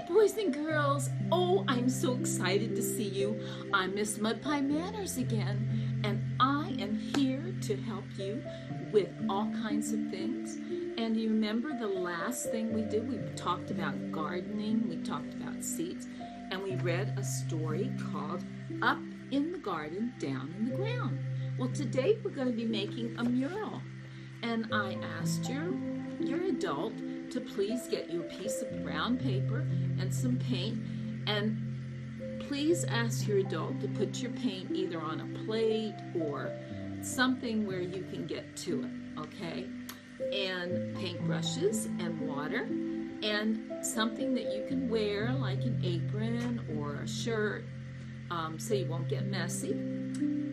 boys and girls. Oh, I'm so excited to see you. I'm Miss Mud Pie Manners again, and I am here to help you with all kinds of things. And you remember the last thing we did? We talked about gardening, we talked about seeds, and we read a story called Up in the Garden, Down in the Ground. Well, today we're going to be making a mural. And I asked your adult to please get you a piece of brown paper and some paint, and please ask your adult to put your paint either on a plate or something where you can get to it, okay? And paintbrushes and water and something that you can wear like an apron or a shirt so you won't get messy.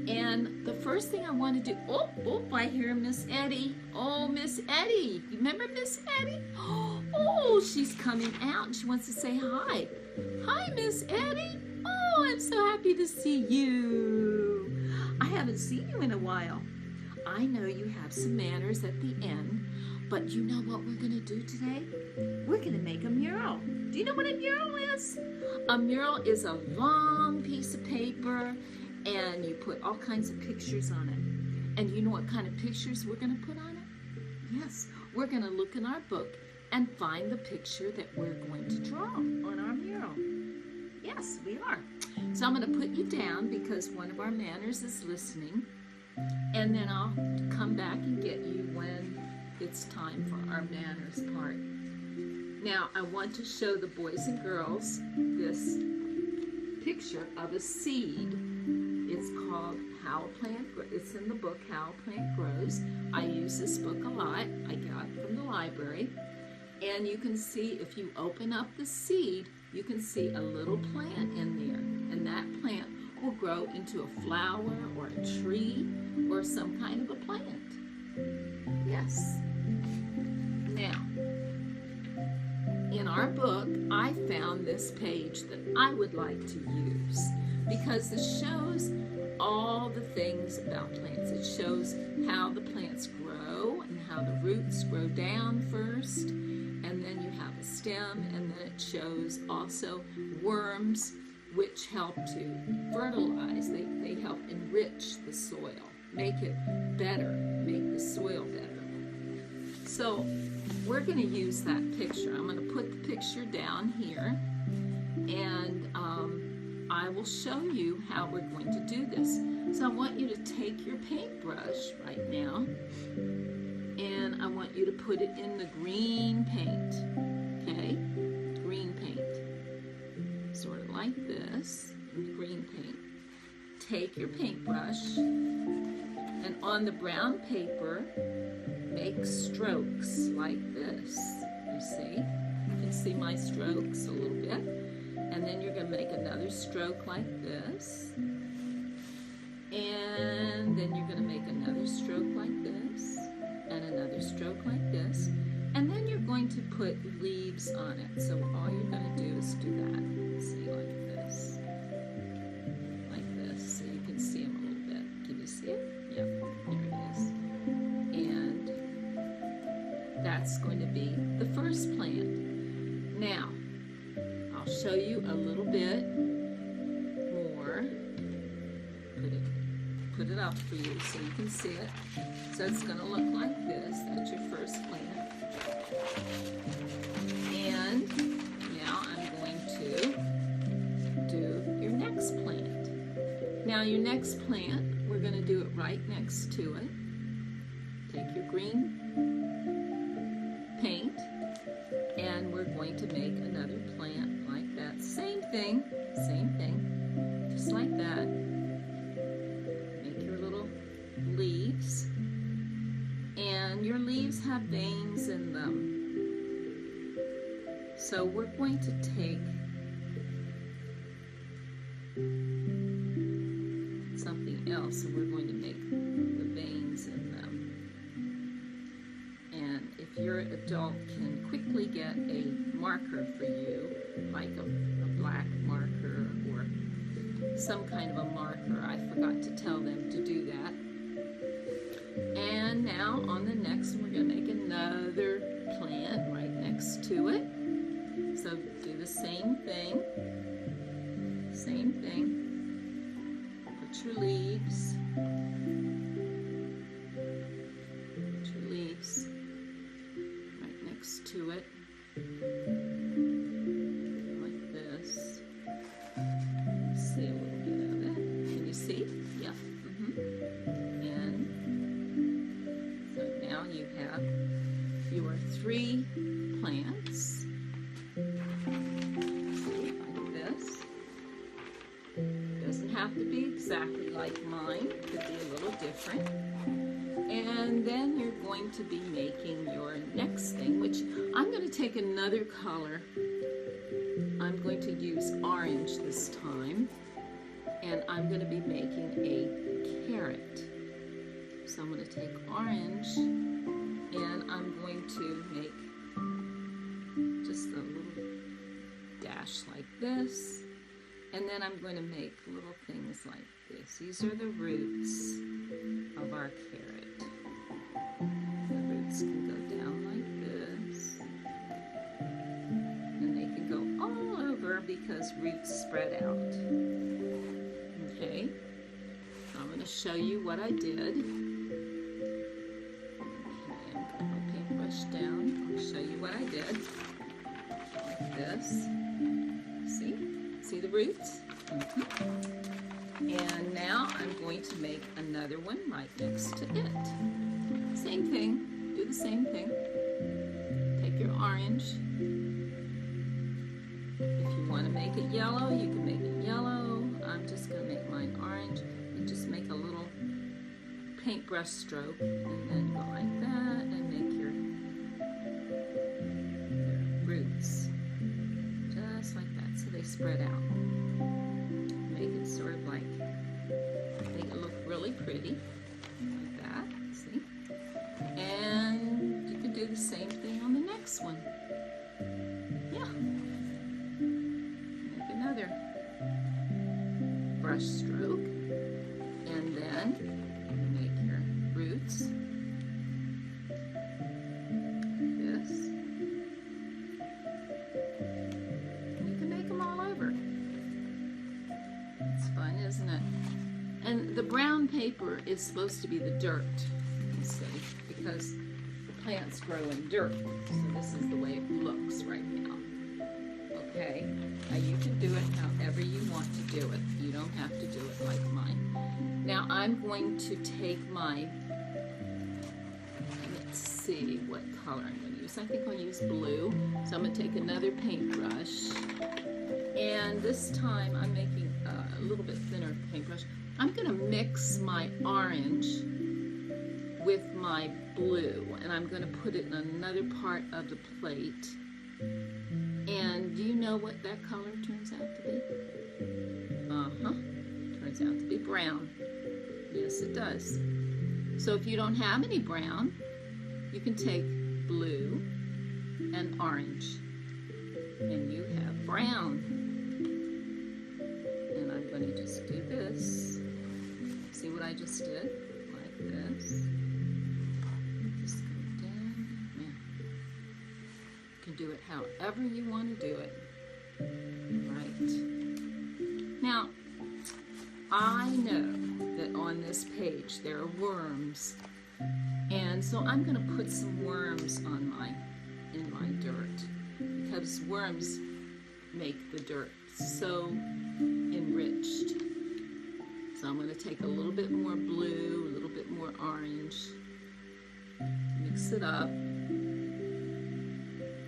And the first thing I want to do, oh, I hear Ms Etty. Oh, Ms Etty. You remember Ms Etty? Oh, she's coming out and she wants to say hi. Hi, Ms Etty. Oh, I'm so happy to see you. I haven't seen you in a while. I know you have some manners at the end, but you know what we're going to do today? We're going to make a mural. Do you know what a mural is? A mural is a long piece of paper, and you put all kinds of pictures on it. And you know what kind of pictures we're going to put on it? Yes, we're going to look in our book and find the picture that we're going to draw on our mural. Yes, we are. So I'm going to put you down because one of our manners is listening, and then I'll come back and get you when it's time for our manners part. Now, I want to show the boys and girls this picture of a seed. It's called How a Plant Grows. It's in the book How a Plant Grows. I use this book a lot. I got it from the library. And you can see, if you open up the seed, you can see a little plant in there. And that plant will grow into a flower or a tree or some kind of a plant. Yes. Now, in our book, I found this page that I would like to use because it shows all the things about plants. It shows how the plants grow and how the roots grow down first, and then you have a stem, and then it shows also worms which help to fertilize. They help enrich the soil, make it better, make the soil better. So we're going to use that picture. I'm going to put the picture down here, and I will show you how we're going to do this. So I want you to take your paintbrush right now, and I want you to put it in the green paint, okay? Green paint, sort of like this, green paint. Take your paintbrush, and on the brown paper, make strokes like this. You see? You can see my strokes a little bit. And then you're going to make another stroke like this. And then you're going to make another stroke like this. And another stroke like this. And then you're going to put leaves on it. So all you're going to do is do that. See, like this. Like this. So you can see them a little bit. Can you see it? Yep. There it is. And that's going to be the first plant. Now, I'll show you a little bit more. Put it up for you so you can see it. So it's going to look like this. That's your first plant. And now I'm going to do your next plant. Now your next plant, we're going to do it right next to it. Take your green paint, and we're going to make another plant like that. Same thing, just like that. Make your little leaves, and your leaves have veins in them. So we're going to take something else, and we're going to make the veins in them. And if your adult can quickly get a marker for you, like a black marker or some kind of a marker, I forgot to tell them to do that. And now on the next one, we're going to make another plant right next to it. So do the same thing. Same thing. Put your leaves. Put your leaves right next to it. Like this. See a little bit of it. Can you see? Yeah. And so now you have your 3 plants. See, like this. Doesn't have to be exactly like mine. Could be a little different. And then you're going to be making your next thing, which I'm going to take another color. I'm going to use orange this time. And I'm going to be making a carrot. So I'm going to take orange and I'm going to make just a little dash like this. And then I'm going to make little things like this. These are the roots of our carrot. The roots can go down like this. And they can go all over because roots spread out. Okay, I'm going to show you what I did. Okay, I'm going to put my paintbrush down. I'll show you what I did. Like this. See? See the roots? And now I'm going to make another one right next to it. Same thing. Do the same thing. Take your orange. If you want to make it yellow, you can make it yellow. I'm just going to make mine orange and just make a little paintbrush stroke and then go like that and make your roots just like that so they spread out. Make it sort of like, make it look really pretty like that, see? And you can do the same thing on the next one. Yeah. Make another brush stroke, and then make your roots like this. And you can make them all over. It's fun, isn't it? And the brown paper is supposed to be the dirt, you see, because the plants grow in dirt. So this is the way it looks right now. Okay, now you can do it however you want to do it. You don't have to do it like mine. Now I'm going to take my, let's see what color I'm going to use. I think I'll use blue. So I'm going to take another paintbrush. And this time I'm making a little bit thinner paintbrush. I'm going to mix my orange with my blue. And I'm going to put it in another part of the plate. And do you know what that color turns out to be? Turns out to be brown. Yes, it does. So if you don't have any brown, you can take blue and orange, and you have brown. And I'm going to just do this. See what I just did? Like this. Just go down. Yeah. You can do it however you want to do it. Right. Now, I know that on this page there are worms, and so I'm going to put some worms on in my dirt, because worms make the dirt so enriched. So I'm going to take a little bit more blue, a little bit more orange, mix it up, and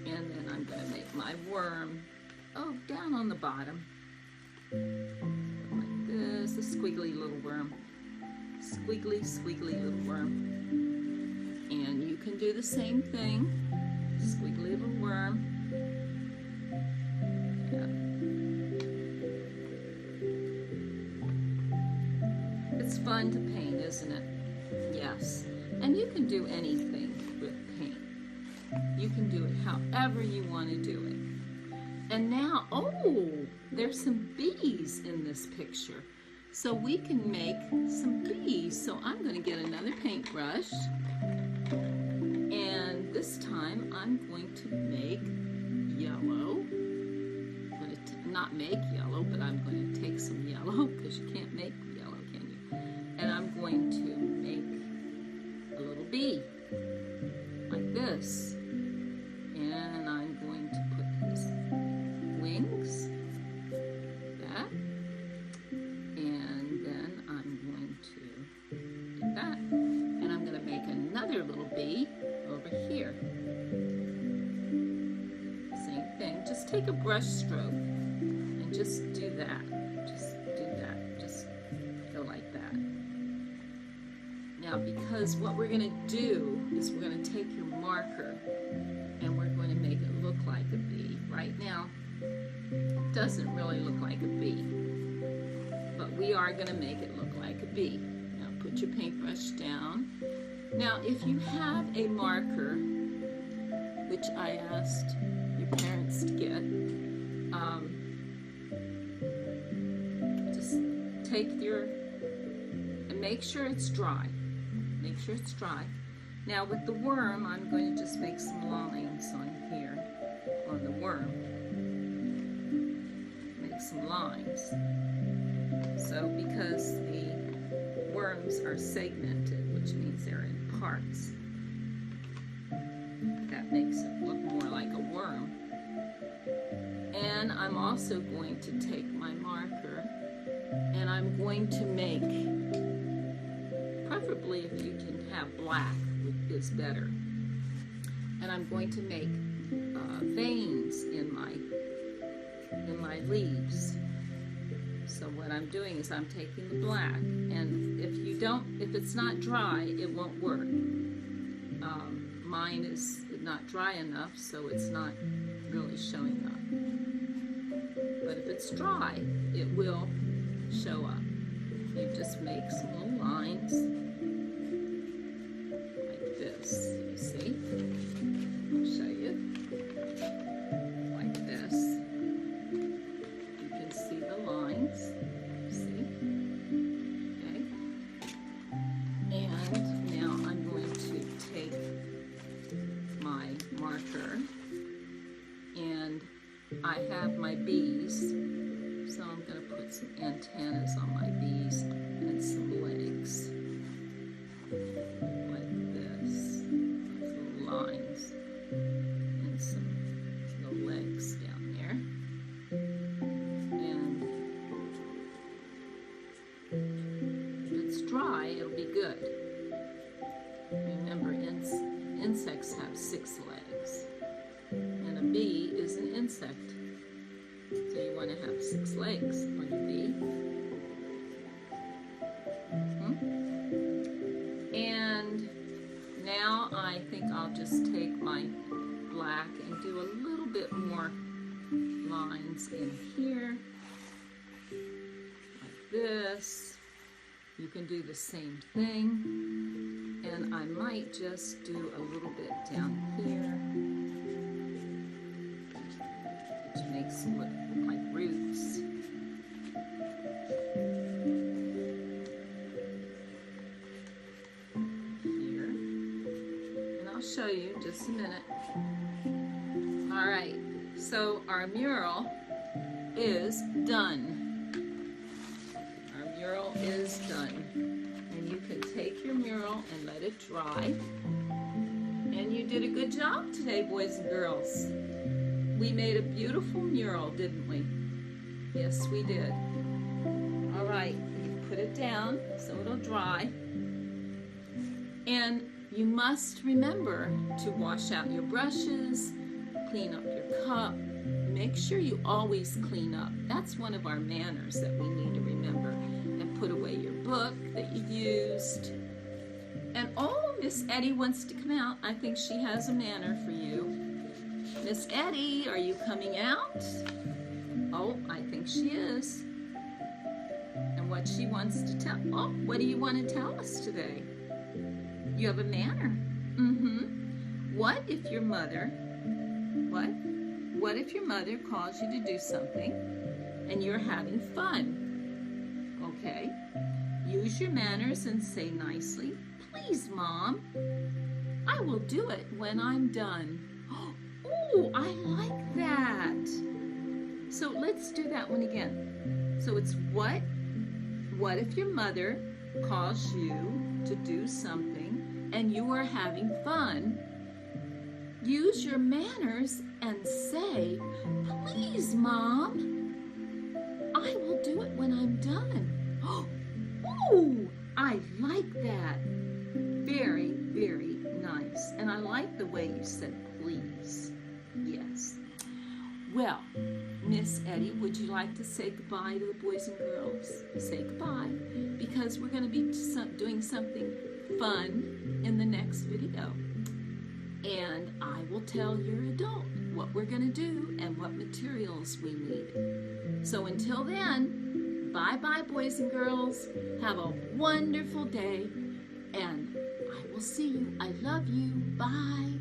then I'm going to make my worm, down on the bottom. Like this, a squiggly little worm. Squiggly, squiggly little worm. And you can do the same thing. Squiggly little worm. Yeah. It's fun to paint, isn't it? Yes. And you can do anything with paint. You can do it however you want to do it. And now, there's some bees in this picture. So we can make some bees. So I'm going to get another paintbrush. And this time I'm going to make yellow. not make yellow, but I'm going to take some yellow because you can't make yellow, can you? And I'm going to make a little bee like this. And I'm going to put his wings back. And then I'm going to do that. And I'm going to make another little bee over here. Same thing. Just take a brush stroke and just do that. Just do that. Just go like that. Now, because what we're going to do is we're going to take your marker and we're going to make it look like a bee. Right now, it doesn't really look like a bee, but we are going to make it look like a bee. Now, put your paintbrush down. Now, if you have a marker, which I asked your parents to get, just take your, and make sure it's dry. Make sure it's dry. Now with the worm, I'm going to just make some lines on here, on the worm. Make some lines. So because the worms are segmented, which means they're in parts, that makes it look more like a worm. And I'm also going to take my marker and I'm going to make, preferably if you can have black, is better. And I'm going to make veins in my leaves. So what I'm doing is I'm taking the black, and if it's not dry, it won't work. Mine is not dry enough, so it's not really showing up. But if it's dry, it will show up. You just make some little lines like this, you see? I'll show you. Like this. You can see the lines, see? Okay. And now I'm going to take my marker, and I have my bees, so I'm going to put some antennas on my bees and some legs like this, little lines and some little legs down there. And if it's dry, it'll be good. Remember, insects have 6 legs, and a bee is an insect. So you want to have 6 legs on your bee. And now I think I'll just take my black and do a little bit more lines in here, like this. You can do the same thing. And I might just do a little bit down here, which makes it look like roots. Here. And I'll show you in just a minute. All right, so our mural is done. Our mural is done. And you can take your mural and let it dry. And you did a good job today, boys and girls. We made a beautiful mural, didn't we? Yes, we did. All right, you put it down so it'll dry. And you must remember to wash out your brushes, clean up your cup. Make sure you always clean up. That's one of our manners that we need to remember. And put away your book that you used. And oh, Ms Etty wants to come out. I think she has a manner for you. Ms Etty, are you coming out? Oh, I think she is. And what she wants to tell, oh, what do you want to tell us today? You have a manner. What if your mother, what if your mother calls you to do something and you're having fun? Okay, use your manners and say nicely, please, Mom, I will do it when I'm done. Oh, I like that. So let's let's do that one again. So it's what if your mother calls you to do something and you are having fun? Use your manners and say, please, Mom, I will do it when I'm done. Oh, I like that. Very, very nice. And I like the way you said please. Yes. Well, Ms Etty, would you like to say goodbye to the boys and girls? Say goodbye, because we're going to be doing something fun in the next video. And I will tell your adult what we're going to do and what materials we need. So until then, bye-bye, boys and girls. Have a wonderful day, and I will see you. I love you. Bye.